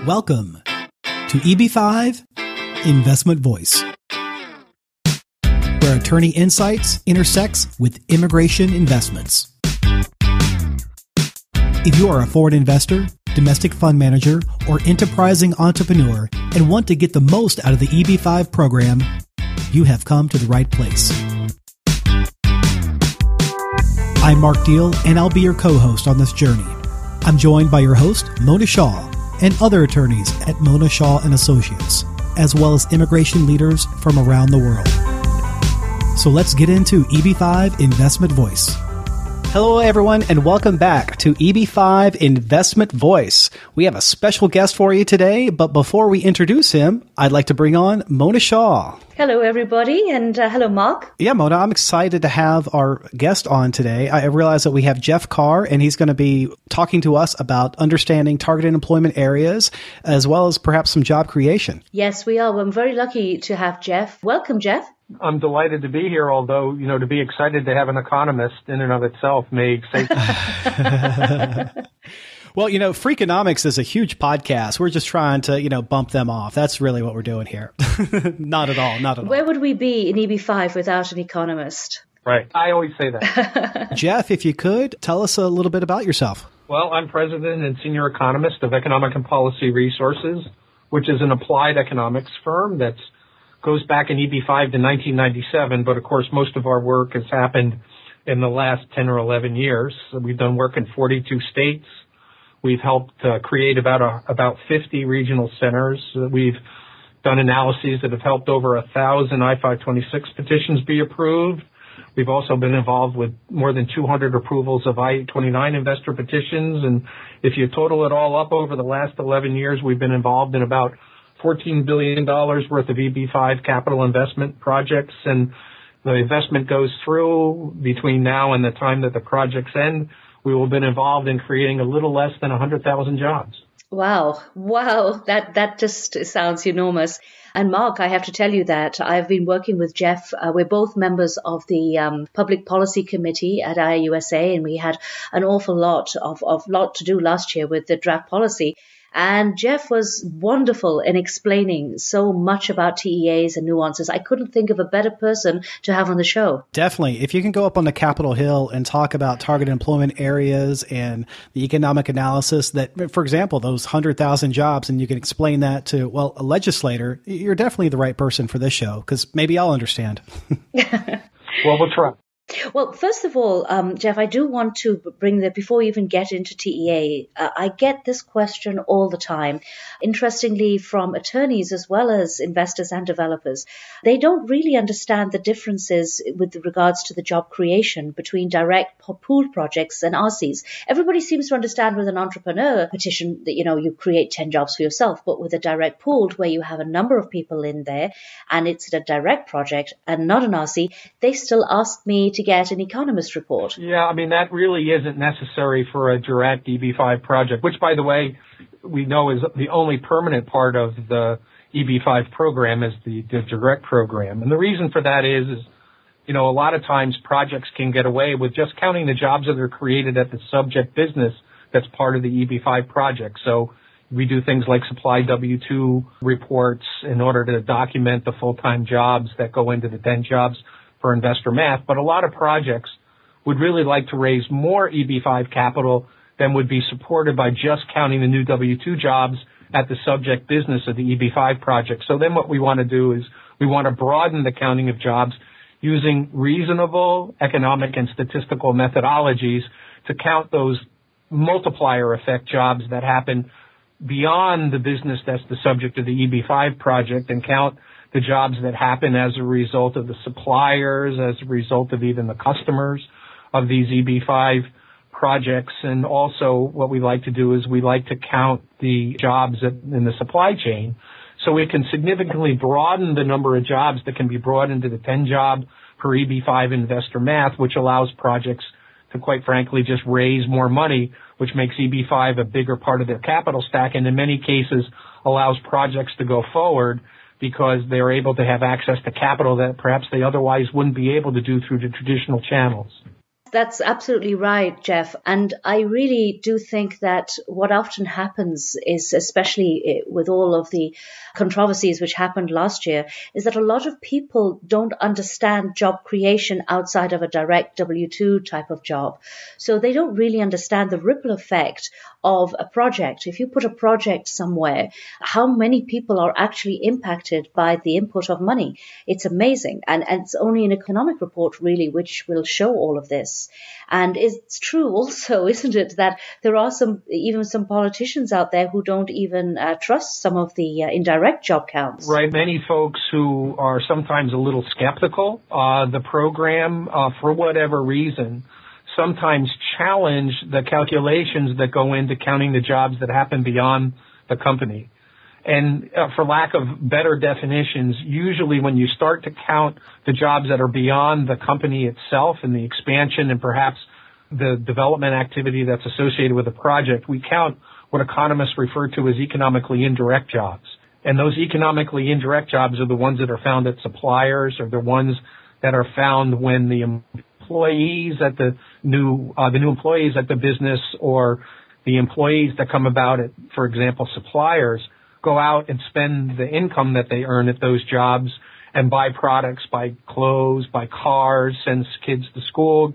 Welcome to EB5 Investment Voice, where attorney insights intersects with immigration investments. If you are a foreign investor, domestic fund manager, or enterprising entrepreneur and want to get the most out of the EB5 program, you have come to the right place. I'm Mark Deal, and I'll be your co-host on this journey. I'm joined by your host, Mona Shaw, and other attorneys at Mona Shaw & Associates, as well as immigration leaders from around the world. So let's get into EB5 Investment Voice. Hello, everyone, and welcome back to EB5 Investment Voice. We have a special guest for you today, but before we introduce him, I'd like to bring on Mona Shaw. Hello, everybody, and hello, Mark. Yeah, Mona, I'm excited to have our guest on today. I realize that we have Jeff Carr, and he's going to be talking to us about understanding targeted employment areas, as well as perhaps some job creation. Yes, we are. I'm very lucky to have Jeff. Welcome, Jeff. I'm delighted to be here, although, to be excited to have an economist in and of itself may say Well, Freakonomics is a huge podcast. We're just trying to, bump them off. That's really what we're doing here. Not at all. Not at all. Where would we be in EB5 without an economist? Right. I always say that. Jeff, if you could, tell us a little bit about yourself. Well, I'm president and senior economist of Economic and Policy Resources, which is an applied economics firm that goes back in EB5 to 1997. But, of course, most of our work has happened in the last 10 or 11 years. So we've done work in 42 states. We've helped create about 50 regional centers. We've done analyses that have helped over 1,000 I-526 petitions be approved. We've also been involved with more than 200 approvals of I-29 investor petitions. And if you total it all up over the last 11 years, we've been involved in about $14 billion worth of EB5 capital investment projects. And the investment goes through between now and the time that the projects end. We will have been involved in creating a little less than 100,000 jobs. Wow. That just sounds enormous. And Mark, I have to tell you that I've been working with Jeff. We're both members of the Public Policy Committee at IUSA, and we had an awful lot to do last year with the draft policy. And Jeff was wonderful in explaining so much about TEAs and nuances. I couldn't think of a better person to have on the show. Definitely. If you can go up on the Capitol Hill and talk about targeted employment areas and the economic analysis that, for example, those 100,000 jobs, and you can explain that to, a legislator, you're definitely the right person for this show, because maybe I'll understand. Well, we'll try. Well, first of all, Jeff, I do want to bring that before we even get into TEA. I get this question all the time, interestingly, from attorneys as well as investors and developers. They don't really understand the differences with regards to the job creation between direct pooled projects and RCs. Everybody seems to understand with an entrepreneur petition that, you create 10 jobs for yourself, but with a direct pooled where you have a number of people in there and it's a direct project and not an RC, they still ask me to get an economist report. Yeah, that really isn't necessary for a direct EB5 project, which, by the way, we know is the only permanent part of the EB5 program is the direct program. And the reason for that is a lot of times projects can get away with just counting the jobs that are created at the subject business that's part of the EB5 project. So we do things like supply W-2 reports in order to document the full-time jobs that go into the 10 jobs for investor math, but a lot of projects would really like to raise more EB5 capital than would be supported by just counting the new W-2 jobs at the subject business of the EB5 project. So then what we want to do is we want to broaden the counting of jobs using reasonable economic and statistical methodologies to count those multiplier effect jobs that happen beyond the business that's the subject of the EB5 project and count the jobs that happen as a result of the suppliers, as a result of even the customers of these EB5 projects. And also what we like to do is we like to count the jobs in the supply chain so we can significantly broaden the number of jobs that can be brought into the 10 job per EB5 investor math, which allows projects to, quite frankly, just raise more money, which makes EB5 a bigger part of their capital stack and in many cases allows projects to go forward because they're able to have access to capital that perhaps they otherwise wouldn't be able to do through the traditional channels. That's absolutely right, Jeff. And I really do think that what often happens is, especially with all of the controversies which happened last year, is that a lot of people don't understand job creation outside of a direct W-2 type of job. So they don't really understand the ripple effect of a project. If you put a project somewhere, how many people are actually impacted by the input of money? It's amazing. And it's only an economic report really which will show all of this. And it's true also, isn't it, that there are even some politicians out there who don't even trust some of the indirect job counts. Right. Many folks who are sometimes a little skeptical, the program, for whatever reason, sometimes challenge the calculations that go into counting the jobs that happen beyond the company. And for lack of better definitions, usually when you start to count the jobs that are beyond the company itself and the expansion and perhaps the development activity that's associated with the project, we count what economists refer to as economically indirect jobs. And those economically indirect jobs are the ones that are found at suppliers, or the ones that are found when the employees at the new employees at the business, or the employees that come about at, for example, suppliers, go out and spend the income that they earn at those jobs and buy products, buy clothes, buy cars, send kids to school,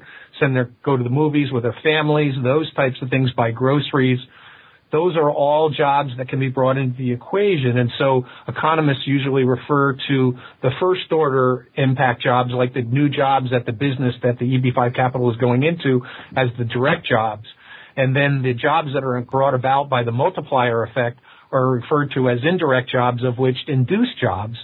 go to the movies with their families, those types of things, buy groceries. Those are all jobs that can be brought into the equation. And so economists usually refer to the first order impact jobs, like the new jobs at the business that the EB5 capital is going into, as the direct jobs. And then the jobs that are brought about by the multiplier effect are referred to as indirect jobs, of which induced jobs,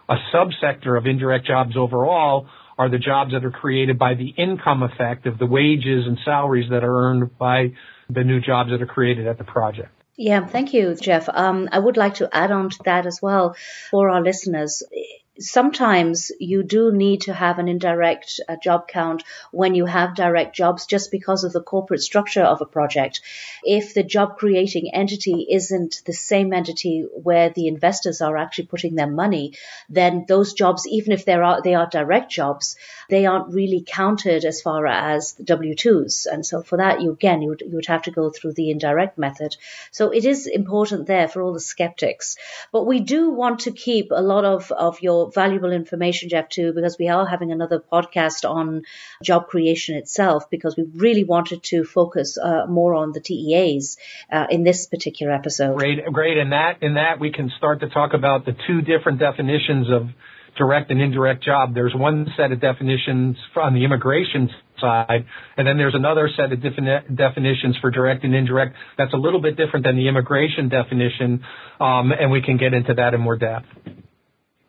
a subsector of indirect jobs overall, are the jobs that are created by the income effect of the wages and salaries that are earned by the new jobs that are created at the project. Yeah, thank you, Jeff. I would like to add on to that as well for our listeners. Sometimes you do need to have an indirect job count when you have direct jobs, just because of the corporate structure of a project. If the job creating entity isn't the same entity where the investors are actually putting their money, then those jobs, even if they are direct jobs, they aren't really counted as far as the W-2s. And so for that, you would have to go through the indirect method. So it is important there for all the skeptics. But we do want to keep a lot of your valuable information, Jeff, too, because we are having another podcast on job creation itself, because we really wanted to focus more on the TEAs in this particular episode. Great. In that we can start to talk about the two different definitions of direct and indirect job. There's one set of definitions on the immigration side, and then there's another set of definitions for direct and indirect that's a little bit different than the immigration definition, and we can get into that in more depth.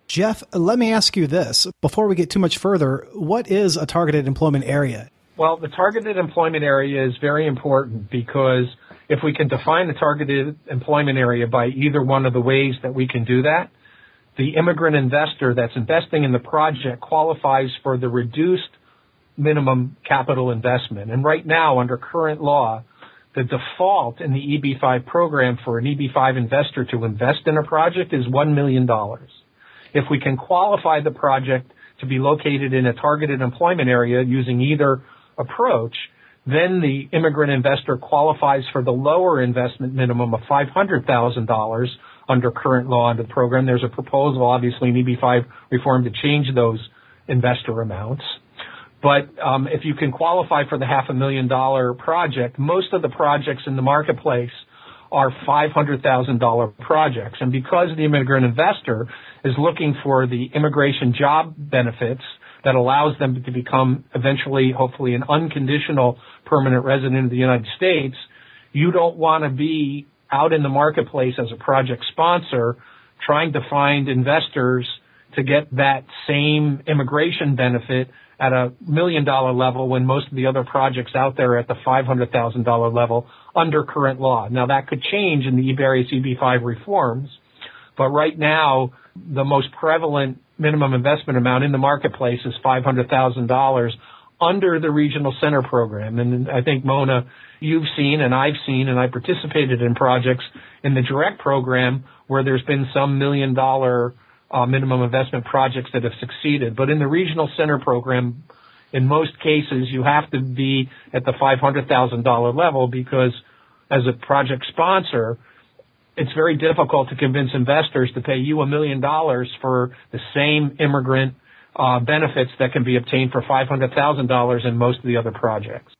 Jeff, let me ask you this. Before we get too much further, what is a targeted employment area? Well, the targeted employment area is very important, because if we can define the targeted employment area by either one of the ways that we can do that, the immigrant investor that's investing in the project qualifies for the reduced minimum capital investment. And right now, under current law, the default in the EB5 program for an EB5 investor to invest in a project is $1 million. If we can qualify the project to be located in a targeted employment area using either approach, then the immigrant investor qualifies for the lower investment minimum of $500,000 under current law under the program. There's a proposal, obviously, in EB5 reform to change those investor amounts. But if you can qualify for the $500,000 project, most of the projects in the marketplace are $500,000 projects. And because the immigrant investor is looking for the immigration job benefits that allows them to become eventually, hopefully, an unconditional permanent resident of the United States, you don't want to be out in the marketplace as a project sponsor trying to find investors to get that same immigration benefit at a $1 million level when most of the other projects out there are at the $500,000 level under current law. Now, that could change in the various EB5 reforms, but right now, the most prevalent minimum investment amount in the marketplace is $500,000 under the Regional Center Program. And I think, Mona, you've seen and I've seen, and I participated in projects in the direct program where there's been some $1 million minimum investment projects that have succeeded. But in the Regional Center Program, in most cases, you have to be at the $500,000 level because as a project sponsor, it's very difficult to convince investors to pay you $1 million for the same immigrant benefits that can be obtained for $500,000 in most of the other projects.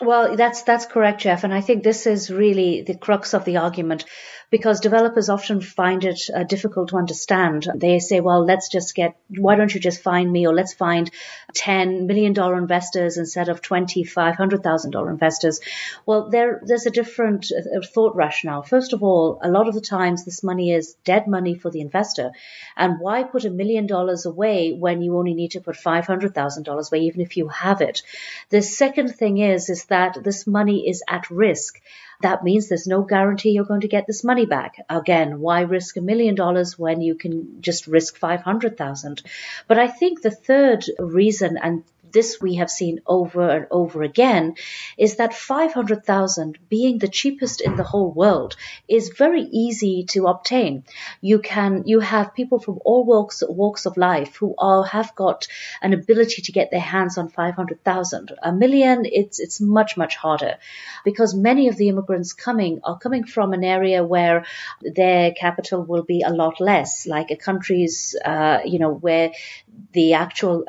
Well, that's correct, Jeff. And I think this is really the crux of the argument, because developers often find it difficult to understand. They say, well, why don't you just find me, or let's find $10 million investors instead of $500,000 investors. Well, there's a different thought rationale. First of all, a lot of the times this money is dead money for the investor. And why put $1 million away when you only need to put $500,000 away, even if you have it? The second thing is that this money is at risk. That means there's no guarantee you're going to get this money back. Again, why risk $1 million when you can just risk 500,000? But I think the third reason, and this we have seen over and over again, is that 500,000, being the cheapest in the whole world, is very easy to obtain. You have people from all walks of life who have got an ability to get their hands on 500,000. $1 million, it's much, much harder, because many of the immigrants are coming from an area where their capital will be a lot less, like a country's, where the actual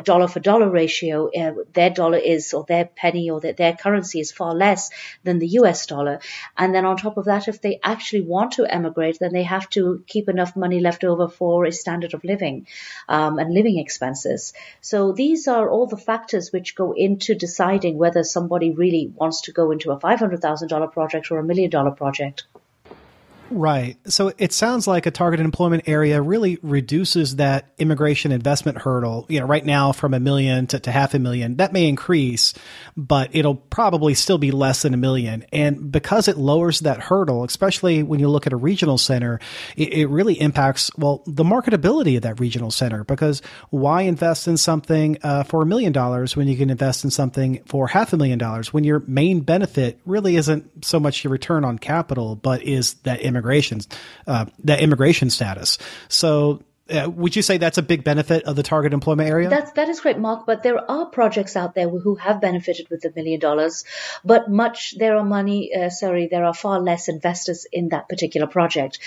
dollar for dollar ratio, their dollar is, or their penny, or their currency is far less than the US dollar. And then on top of that, if they actually want to emigrate, then they have to keep enough money left over for a standard of living and living expenses. So these are all the factors which go into deciding whether somebody really wants to go into a $500,000 project or a $1 million project. Right. So it sounds like a targeted employment area really reduces that immigration investment hurdle. Right now from $1 million to $500,000, that may increase, but it'll probably still be less than $1 million. And because it lowers that hurdle, especially when you look at a regional center, it really impacts, the marketability of that regional center, because why invest in something for $1 million when you can invest in something for $500,000 when your main benefit really isn't so much your return on capital, but is that immigration status. So would you say that's a big benefit of the target employment area? That is correct, Mark. But there are projects out there who have benefited with $1 million, but there are far less investors in that particular project.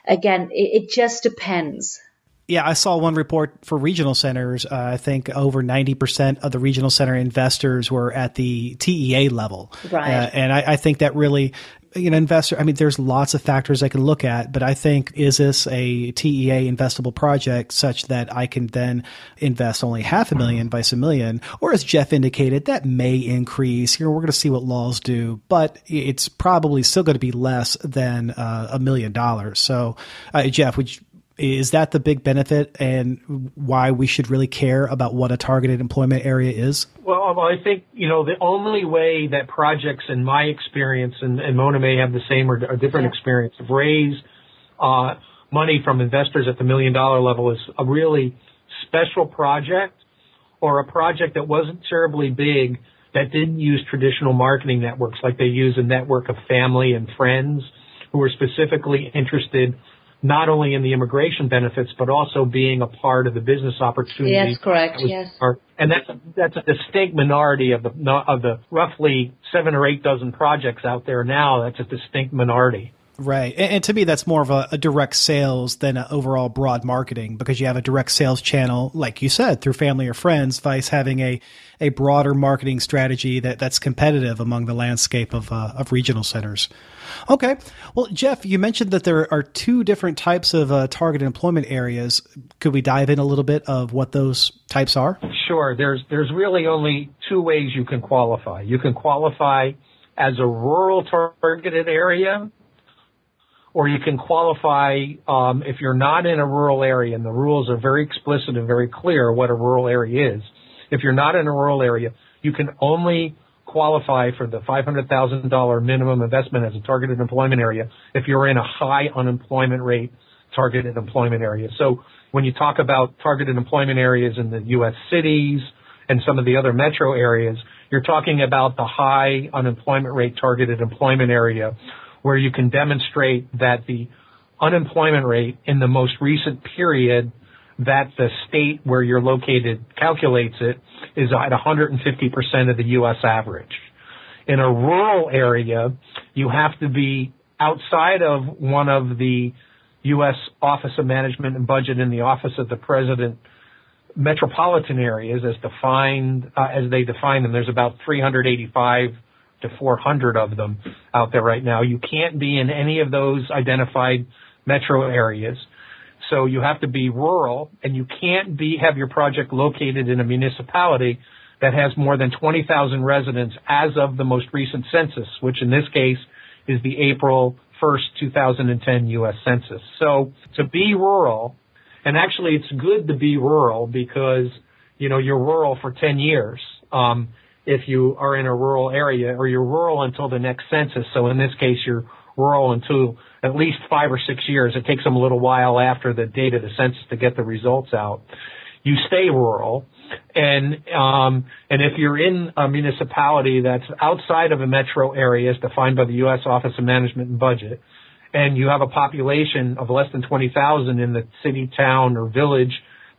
Again, it just depends. Yeah, I saw one report for regional centers. I think over 90% of the regional center investors were at the TEA level. Right. And I think that really, there's lots of factors I can look at, but I think, is this a TEA investable project such that I can then invest only $500,000 versus $1 million? Or as Jeff indicated, that may increase. We're going to see what laws do, but it's probably still going to be less than $1 million. So, Jeff, is that the big benefit and why we should really care about what a targeted employment area is? Well, I think, the only way that projects, in my experience, and Mona may have the same or different experience, raise money from investors at the $1 million level is a really special project, or a project that wasn't terribly big, that didn't use traditional marketing networks, like they use a network of family and friends who are specifically interested not only in the immigration benefits, but also being a part of the business opportunity. Yes, correct. Yes. And that's a distinct minority of the roughly 7 or 8 dozen projects out there now. That's a distinct minority. Right. And to me, that's more of a direct sales than an overall broad marketing, because you have a direct sales channel, like you said, through family or friends, vice having a broader marketing strategy that's competitive among the landscape of regional centers. Okay. Well, Jeff, you mentioned that there are 2 different types of targeted employment areas. Could we dive in a little bit of what those types are? Sure. There's really only 2 ways you can qualify. You can qualify as a rural targeted area, or you can qualify if you're not in a rural area, and the rules are very explicit and very clear what a rural area is. If you're not in a rural area, you can only qualify for the $500,000 minimum investment as a targeted employment area if you're in a high unemployment rate targeted employment area. So when you talk about targeted employment areas in the U.S. cities and some of the other metro areas, you're talking about the high unemployment rate targeted employment area, where you can demonstrate that the unemployment rate in the most recent period that the state where you're located calculates it is at 150% of the U.S. average. In a rural area, you have to be outside of one of the U.S. Office of Management and Budget and the Office of the President metropolitan areas as they define them. There's about 385 to 400 of them out there right now. You can't be in any of those identified metro areas. So you have to be rural, and you can't have your project located in a municipality that has more than 20,000 residents as of the most recent census, which in this case is the April 1st, 2010 U.S. Census. So to be rural, and actually it's good to be rural because, you're rural for 10 years if you are in a rural area, or you're rural until the next census. So in this case, you're rural until at least 5 or 6 years. It takes them a little while after the date of the census to get the results out. You stay rural, and if you're in a municipality that's outside of a metro area as defined by the U.S. Office of Management and Budget, and you have a population of less than 20,000 in the city, town, or village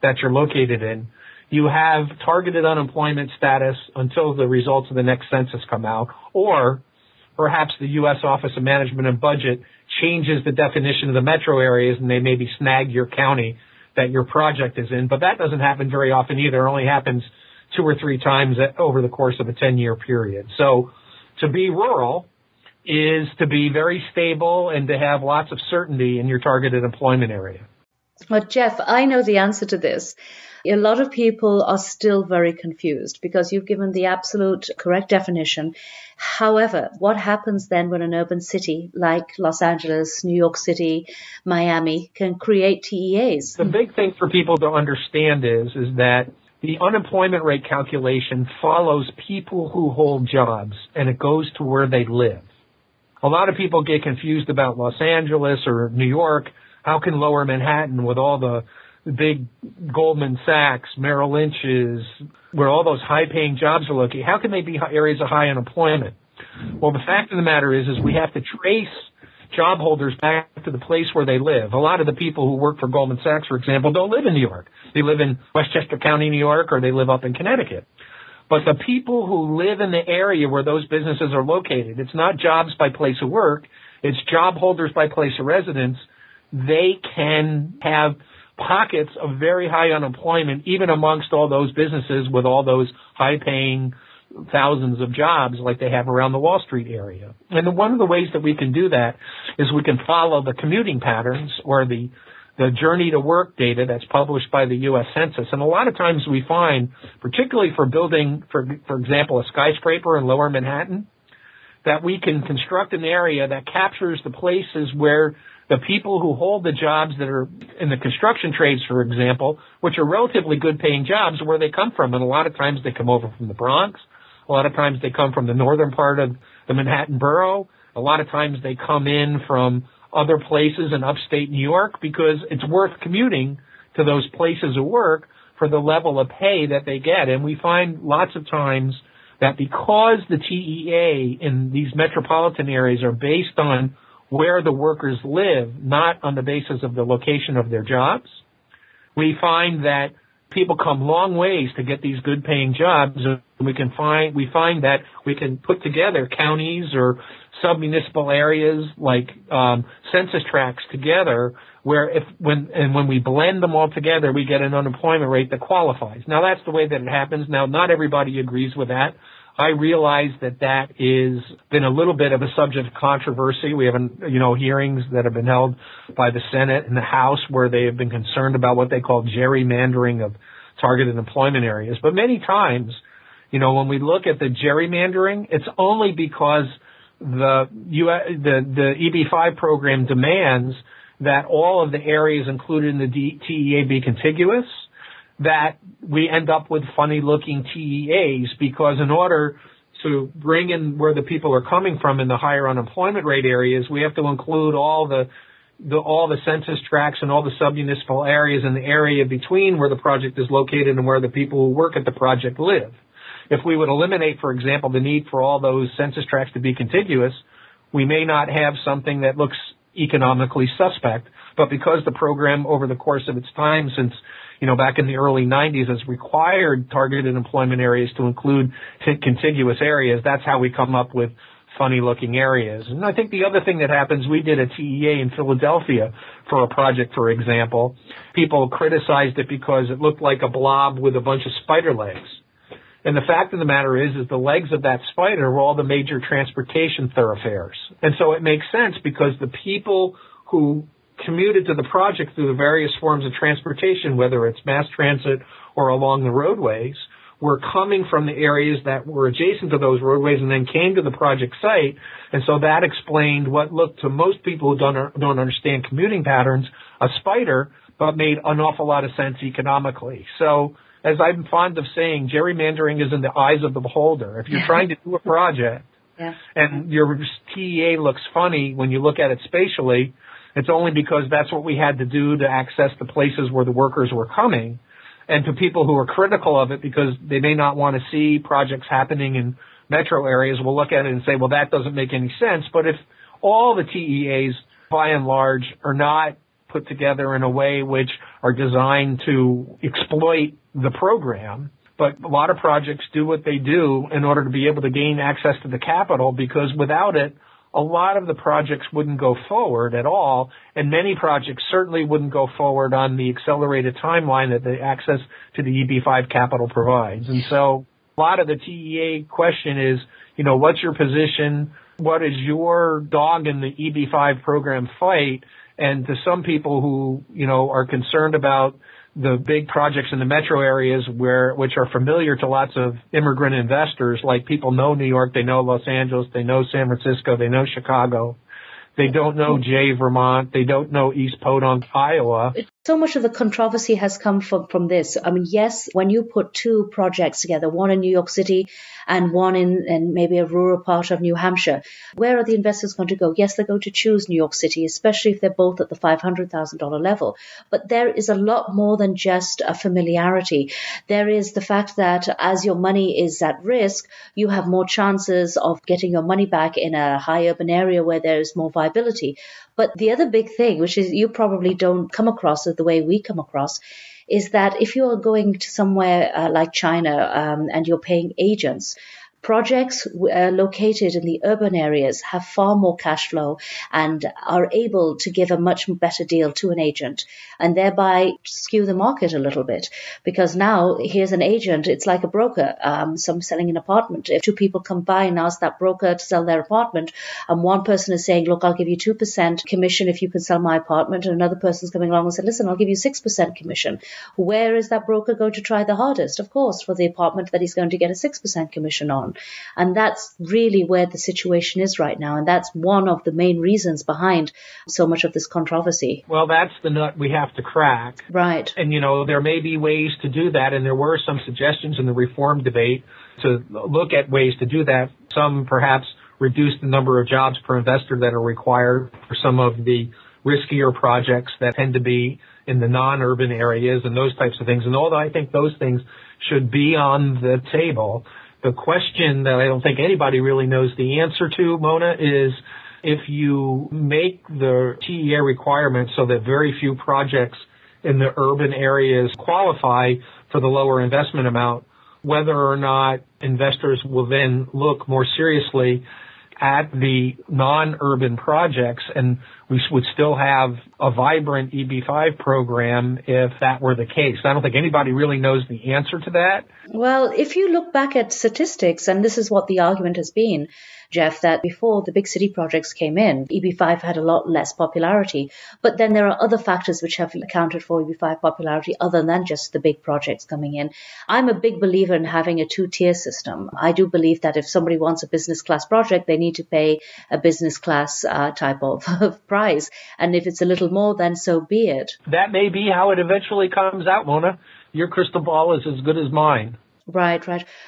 that you're located in, you have targeted unemployment status until the results of the next census come out, or perhaps the U.S. Office of Management and Budget changes the definition of the metro areas and they maybe snag your county that your project is in. But that doesn't happen very often either. It only happens 2 or 3 times over the course of a 10-year period. So to be rural is to be very stable and to have lots of certainty in your targeted employment area. Well, Jeff, I know the answer to this. A lot of people are still very confused because you've given the absolute correct definition. However, what happens then when an urban city like Los Angeles, New York City, Miami can create TEAs? The big thing for people to understand is that the unemployment rate calculation follows people who hold jobs, and it goes to where they live. A lot of people get confused about Los Angeles or New York. How can Lower Manhattan, with all the big Goldman Sachs, Merrill Lynch's, where all those high-paying jobs are located, how can they be areas of high unemployment? Well, the fact of the matter is we have to trace job holders back to the place where they live. A lot of the people who work for Goldman Sachs, for example, don't live in New York. They live in Westchester County, New York, or they live up in Connecticut. But the people who live in the area where those businesses are located, it's not jobs by place of work, it's job holders by place of residence. They can have pockets of very high unemployment, even amongst all those businesses with all those high-paying thousands of jobs like they have around the Wall Street area. And one of the ways that we can do that is we can follow the commuting patterns or the journey to work data that's published by the U.S. Census. And a lot of times we find, particularly for building, for example, a skyscraper in Lower Manhattan, that we can construct an area that captures the places where the people who hold the jobs that are in the construction trades, for example, which are relatively good-paying jobs, where they come from. And a lot of times they come over from the Bronx. A lot of times they come from the northern part of the Manhattan borough. A lot of times they come in from other places in upstate New York because it's worth commuting to those places of work for the level of pay that they get. And we find lots of times that because the TEA in these metropolitan areas are based on where the workers live, not on the basis of the location of their jobs, we find that people come long ways to get these good-paying jobs. And we find that we can put together counties or sub-municipal areas like census tracts together, where when we blend them all together, we get an unemployment rate that qualifies. Now, that's the way that it happens. Now, not everybody agrees with that. I realize that is been a little bit of a subject of controversy. We have, hearings that have been held by the Senate and the House where they have been concerned about what they call gerrymandering of targeted employment areas. But many times, when we look at the gerrymandering, it's only because the EB-5 program demands that all of the areas included in the TEA be contiguous, that we end up with funny-looking TEAs, because in order to bring in where the people are coming from in the higher unemployment rate areas, we have to include all the census tracts and all the sub-municipal areas in the area between where the project is located and where the people who work at the project live. If we would eliminate, for example, the need for all those census tracts to be contiguous, we may not have something that looks economically suspect. But because the program over the course of its time since back in the early 90s has required targeted employment areas to include contiguous areas. That's how we come up with funny-looking areas. And I think the other thing that happens, we did a TEA in Philadelphia for a project, for example. People criticized it because it looked like a blob with a bunch of spider legs. And the fact of the matter is the legs of that spider were all the major transportation thoroughfares. And so it makes sense because the people who commuted to the project through the various forms of transportation, whether it's mass transit or along the roadways, were coming from the areas that were adjacent to those roadways and then came to the project site. And so that explained what looked to most people who don't understand commuting patterns, a spider, but made an awful lot of sense economically. So as I'm fond of saying, gerrymandering is in the eyes of the beholder. If you're trying to do a project and your TEA looks funny when you look at it spatially, it's only because that's what we had to do to access the places where the workers were coming. And to people who are critical of it because they may not want to see projects happening in metro areas, will look at it and say, well, that doesn't make any sense. But if all the TEAs, by and large, are not put together in a way which are designed to exploit the program, but a lot of projects do what they do in order to be able to gain access to the capital, because without it, a lot of the projects wouldn't go forward at all, and many projects certainly wouldn't go forward on the accelerated timeline that the access to the EB5 capital provides. And so a lot of the TEA question is, what's your position? What is your dog in the EB5 program fight? And to some people who, are concerned about the big projects in the metro areas which are familiar to lots of immigrant investors, like people know New York, they know Los Angeles, they know San Francisco, they know Chicago. They don't know Jay, Vermont. They don't know East Podunk, Iowa. So much of the controversy has come from this. I mean, yes, when you put two projects together, one in New York City and one in maybe a rural part of New Hampshire, where are the investors going to go? Yes, they're going to choose New York City, especially if they're both at the $500,000 level. But there is a lot more than just a familiarity. There is the fact that as your money is at risk, you have more chances of getting your money back in a high urban area where there is more viability. But the other big thing, which is you probably don't come across it the way we come across, is that if you're going to somewhere like China and you're paying agents, projects located in the urban areas have far more cash flow and are able to give a much better deal to an agent and thereby skew the market a little bit. Because now here's an agent, it's like a broker, some selling an apartment. If two people come by and ask that broker to sell their apartment, and one person is saying, look, I'll give you 2% commission if you can sell my apartment, and another person's coming along and said, listen, I'll give you 6% commission. Where is that broker going to try the hardest? Of course, for the apartment that he's going to get a 6% commission on. And that's really where the situation is right now. And that's one of the main reasons behind so much of this controversy. Well, that's the nut we have to crack. Right. And, there may be ways to do that. And there were some suggestions in the reform debate to look at ways to do that. Some perhaps reduce the number of jobs per investor that are required for some of the riskier projects that tend to be in the non-urban areas and those types of things. And although I think those things should be on the table, the question that I don't think anybody really knows the answer to, Mona, is if you make the TEA requirements so that very few projects in the urban areas qualify for the lower investment amount, whether or not investors will then look more seriously at the non-urban projects, and we would still have a vibrant EB5 program if that were the case. I don't think anybody really knows the answer to that. Well, if you look back at statistics, and this is what the argument has been, Jeff, that before the big city projects came in, EB5 had a lot less popularity. But then there are other factors which have accounted for EB5 popularity other than just the big projects coming in. I'm a big believer in having a two-tier system. I do believe that if somebody wants a business class project, they need to pay a business class type of price. And if it's a little more, then so be it. That may be how it eventually comes out, Mona. Your crystal ball is as good as mine. Right.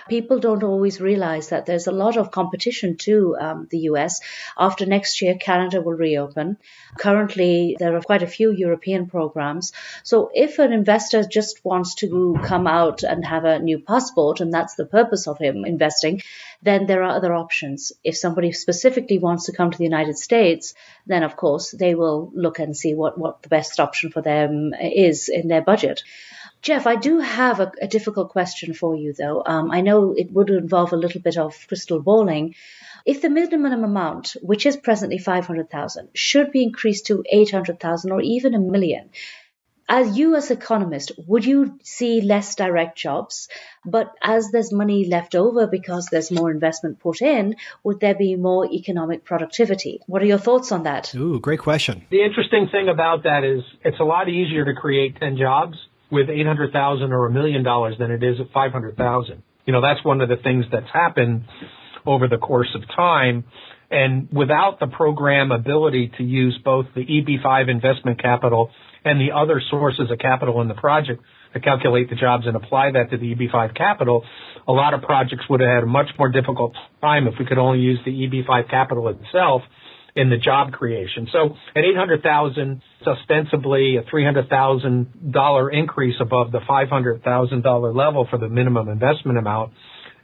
People don't always realize that there's a lot of competition to the US. After next year, Canada will reopen. Currently, there are quite a few European programs. So if an investor just wants to come out and have a new passport, and that's the purpose of him investing, then there are other options. If somebody specifically wants to come to the United States, then of course they will look and see what the best option for them is in their budget. Jeff, I do have a difficult question for you, though. I know it would involve a little bit of crystal balling. If the minimum amount, which is presently 500,000, should be increased to 800,000 or even $1 million, as you as economist, would you see less direct jobs? But as there's money left over because there's more investment put in, would there be more economic productivity? What are your thoughts on that? Ooh, great question. The interesting thing about that is it's a lot easier to create 10 jobs with $800,000 or $1 million than it is at 500,000. That's one of the things that's happened over the course of time. And without the program ability to use both the EB5 investment capital and the other sources of capital in the project to calculate the jobs and apply that to the EB5 capital, a lot of projects would have had a much more difficult time if we could only use the EB5 capital itself in the job creation. So at 800,000, it's ostensibly a $300,000 increase above the $500,000 level for the minimum investment amount.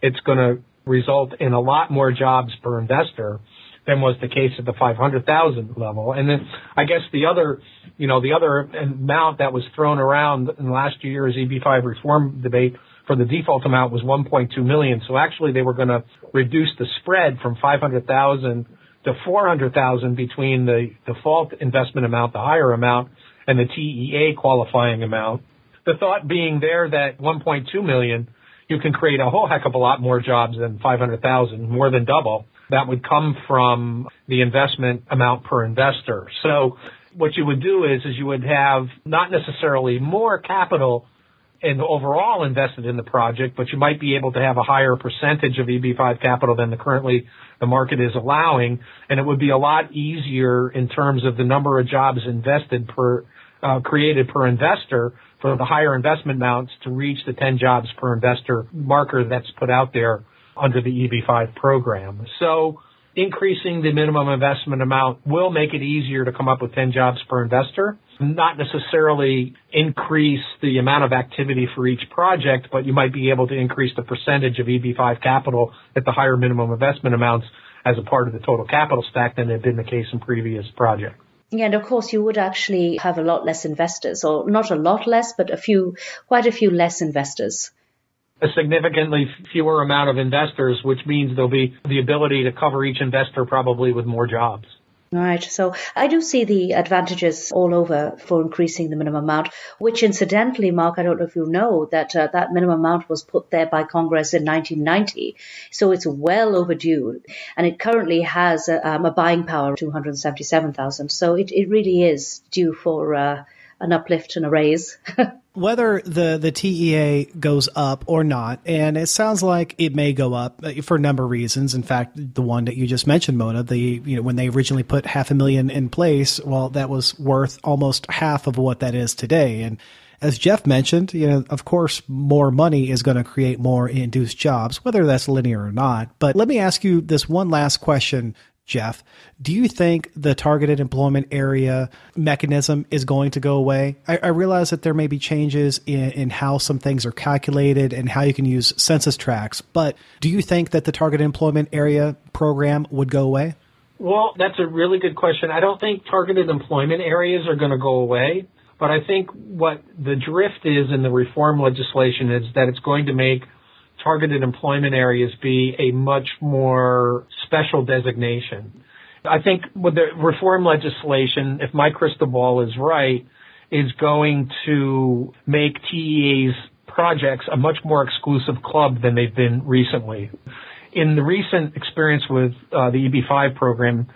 It's going to result in a lot more jobs per investor than was the case at the 500,000 level. And then I guess the other amount that was thrown around in last year's EB5 reform debate for the default amount was 1.2 million. So actually they were going to reduce the spread from 500,000 to 400,000 between the default investment amount, the higher amount, and the TEA qualifying amount. The thought being there that 1.2 million, you can create a whole heck of a lot more jobs than 500,000, more than double. That would come from the investment amount per investor. So what you would do is you would have not necessarily more capital and overall invested in the project, but you might be able to have a higher percentage of EB5 capital than currently the market is allowing, and it would be a lot easier in terms of the number of jobs invested created per investor for the higher investment amounts to reach the 10 jobs per investor marker that's put out there under the EB5 program. So increasing the minimum investment amount will make it easier to come up with 10 jobs per investor, not necessarily increase the amount of activity for each project, but you might be able to increase the percentage of EB5 capital at the higher minimum investment amounts as a part of the total capital stack than had been the case in previous projects. Yeah, and of course you would actually have a lot less investors, or not a lot less, but quite a few less investors. A significantly fewer amount of investors, which means there'll be the ability to cover each investor probably with more jobs. Right. So I do see the advantages all over for increasing the minimum amount, which incidentally, Mark, I don't know if you know that that minimum amount was put there by Congress in 1990. So it's well overdue. And it currently has a buying power of 277,000. So it really is due for an uplift and a raise. Whether the TEA goes up or not, and it sounds like it may go up for a number of reasons. In fact, the one that you just mentioned, Mona, when they originally put $500,000 in place, well, that was worth almost half of what that is today. And as Jeff mentioned, of course, more money is going to create more induced jobs, whether that's linear or not. But let me ask you this one last question, Jeff. Do you think the targeted employment area mechanism is going to go away? I realize that there may be changes in how some things are calculated and how you can use census tracts, but do you think that the targeted employment area program would go away? Well, that's a really good question. I don't think targeted employment areas are going to go away, but I think what the drift is in the reform legislation is that it's going to make targeted employment areas be a much more special designation. I think with the reform legislation, if my crystal ball is right, is going to make TEA's projects a much more exclusive club than they've been recently. In the recent experience with the EB5 program,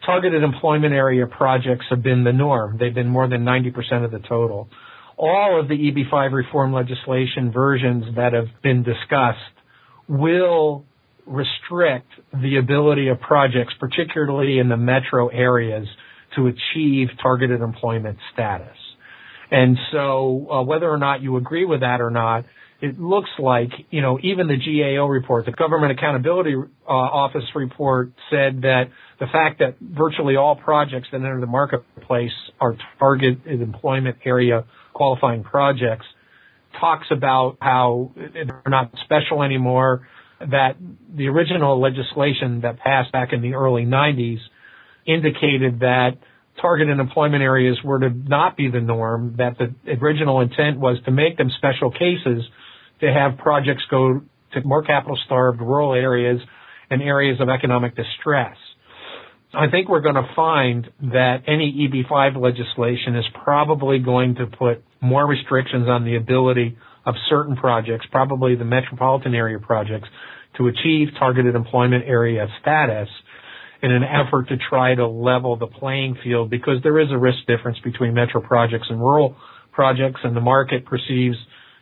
targeted employment area projects have been the norm. They've been more than 90% of the total. All of the EB5 reform legislation versions that have been discussed will restrict the ability of projects, particularly in the metro areas, to achieve targeted employment status. And so whether or not you agree with that or not, it looks like, even the GAO report, the Government Accountability Office report, said that the fact that virtually all projects that enter the marketplace are targeted employment area qualifying projects talks about how they're not special anymore, that the original legislation that passed back in the early 90s indicated that targeted employment areas were to not be the norm, that the original intent was to make them special cases to have projects go to more capital-starved rural areas and areas of economic distress. I think we're going to find that any EB5 legislation is probably going to put more restrictions on the ability of certain projects, probably the metropolitan area projects, to achieve targeted employment area status in an effort to try to level the playing field, because there is a risk difference between metro projects and rural projects, and the market perceives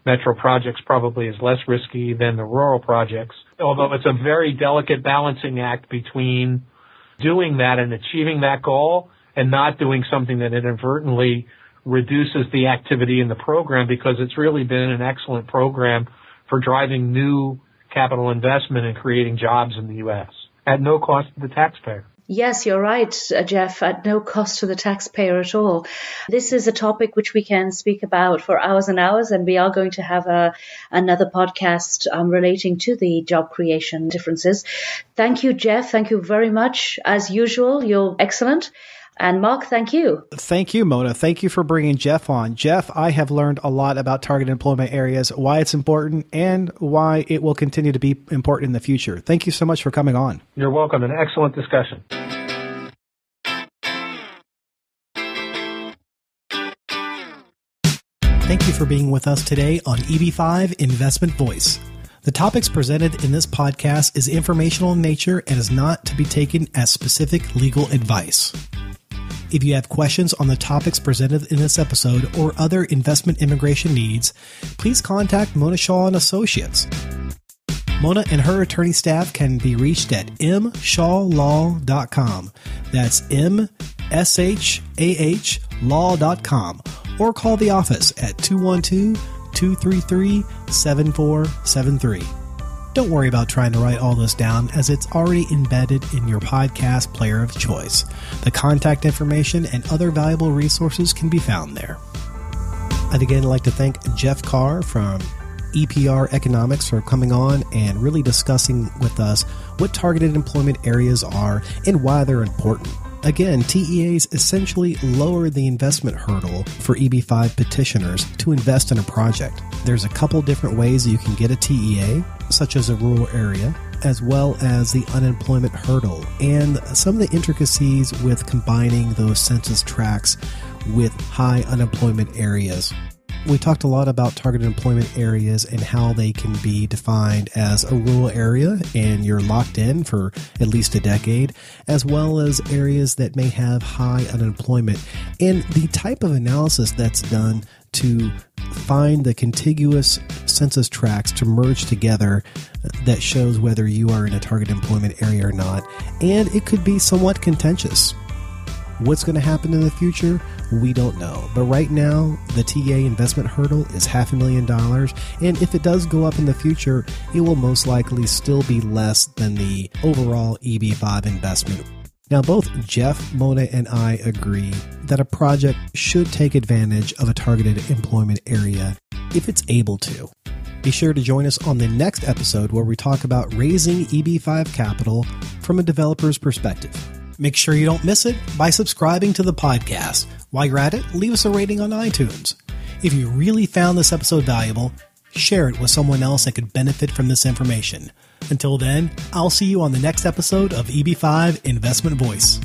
metro projects probably as less risky than the rural projects, although it's a very delicate balancing act between doing that and achieving that goal and not doing something that inadvertently reduces the activity in the program, because it's really been an excellent program for driving new capital investment and creating jobs in the U.S. at no cost to the taxpayer. Yes, you're right, Jeff, at no cost to the taxpayer at all. This is a topic which we can speak about for hours and hours, and we are going to have another podcast relating to the job creation differences. Thank you, Jeff. Thank you very much. As usual, you're excellent. And Mark, thank you. Thank you, Mona. Thank you for bringing Jeff on. Jeff, I have learned a lot about targeted employment areas, why it's important, and why it will continue to be important in the future. Thank you so much for coming on. You're welcome. An excellent discussion. Thank you for being with us today on EB5 Investment Voice. The topics presented in this podcast is informational in nature and is not to be taken as specific legal advice. If you have questions on the topics presented in this episode or other investment immigration needs, please contact Mona Shaw and Associates. Mona and her attorney staff can be reached at mshawlaw.com. That's MSHAH law.com, or call the office at 212-233-7473. Don't worry about trying to write all this down, as it's already embedded in your podcast player of choice. The contact information and other valuable resources can be found there. I'd again like to thank Jeff Carr from EPR Economics for coming on and really discussing with us what targeted employment areas are and why they're important. Again, TEAs essentially lower the investment hurdle for EB5 petitioners to invest in a project. There's a couple different ways you can get a TEA, such as a rural area, as well as the unemployment hurdle, and some of the intricacies with combining those census tracts with high unemployment areas. We talked a lot about targeted employment areas and how they can be defined as a rural area and you're locked in for at least a decade, as well as areas that may have high unemployment, and the type of analysis that's done to find the contiguous census tracts to merge together that shows whether you are in a targeted employment area or not, and it could be somewhat contentious. What's going to happen in the future? We don't know. But right now, the TA investment hurdle is $500,000. And if it does go up in the future, it will most likely still be less than the overall EB5 investment. Now, both Jeff, Mona, and I agree that a project should take advantage of a targeted employment area if it's able to. Be sure to join us on the next episode where we talk about raising EB5 capital from a developer's perspective. Make sure you don't miss it by subscribing to the podcast. While you're at it, leave us a rating on iTunes. If you really found this episode valuable, share it with someone else that could benefit from this information. Until then, I'll see you on the next episode of EB5 Investment Voice.